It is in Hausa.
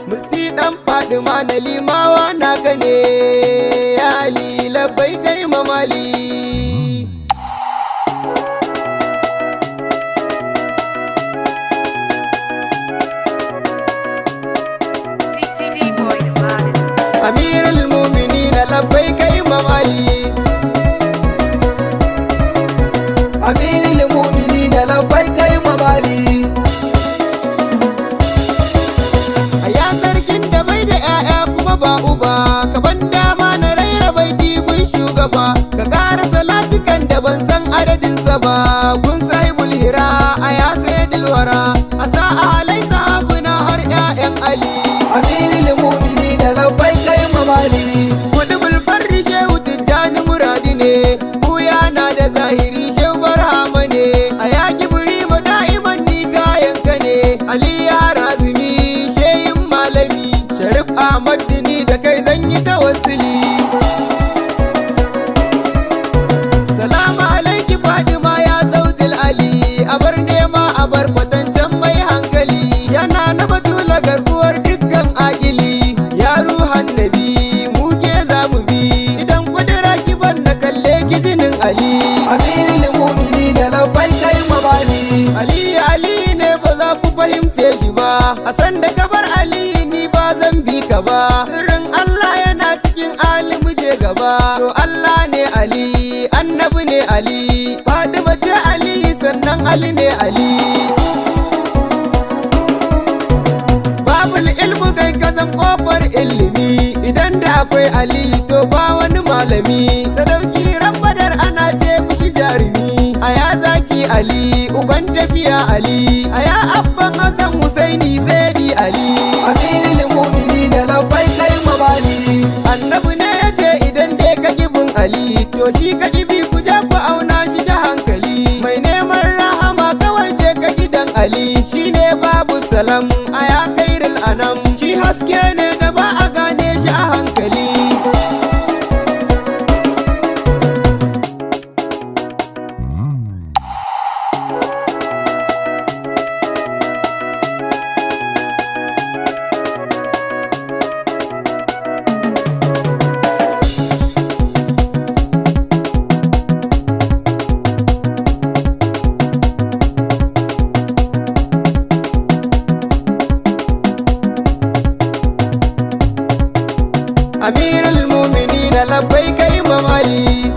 Musti dan Fadima na limawa naka ne ya Ali labbai kai mamali. Amirul Mu'minin labbai kai mamali. Amirul Mu'minin labbai kai mamali. Aya sarkin da bai da 'ya'ya kuma ba uba, ka ban dama na raira baiti gun shugaba, ka ƙara salatukan da ban san adadinsa ba gun sahibul hira aya sayyidul wara a sa'a alai sahabuna har 'ya'yan Ali. Amirul Mu'minin labbai kai mamali. Kudubul farri shehu tijjani muradi ne, buya na da zahiri shehu barhama ne, a yaki buri ma da'iman ni kayanka ne. Ali ya razumi shehin malami, Sharif Ahmad ni da kai zan yi tawassuli. Salamu alaiki Fadima ya zaujil Ali, a bar nema a bar kwatancan mai hankali, yana na batula garkuwar dukkan akili. Ya ruhan nabi muke za mu bi, idan kudura ki ban na kalle ki jinin Ali. Amirul Mu'minin labbai kai mamali. Ali ne ba za ku fahimce shi ba, a san da kabar Ali ni ba zan bi ka ba. Sirrin Allah yana cikin Ali muje gaba, to Allah ne Ali, annabi ne Ali, Fadima ce Ali, sannan Ali ne Ali. Babul ilmu kai kazan kofar ilimi, idan da akwai Ali to ba wani malami. Sadauki Badar ana ce mushi jarumi, aya zaki Ali, uban tafiya Ali, aya abban Hassan Husaini Sayyidi Ali. Amirul Mu'minin labbai kai mamali. Annabi ne yace idan dai ka gibin Ali, to shi ka gibi ku ja ku auna shi da hankali. Mai neman rahama kawai je ka gidan Ali, shine babu salam aya kairul anam, shi haske ne da ba a gane shi a hankali. Amirul Mu'minin labbai kai mamali.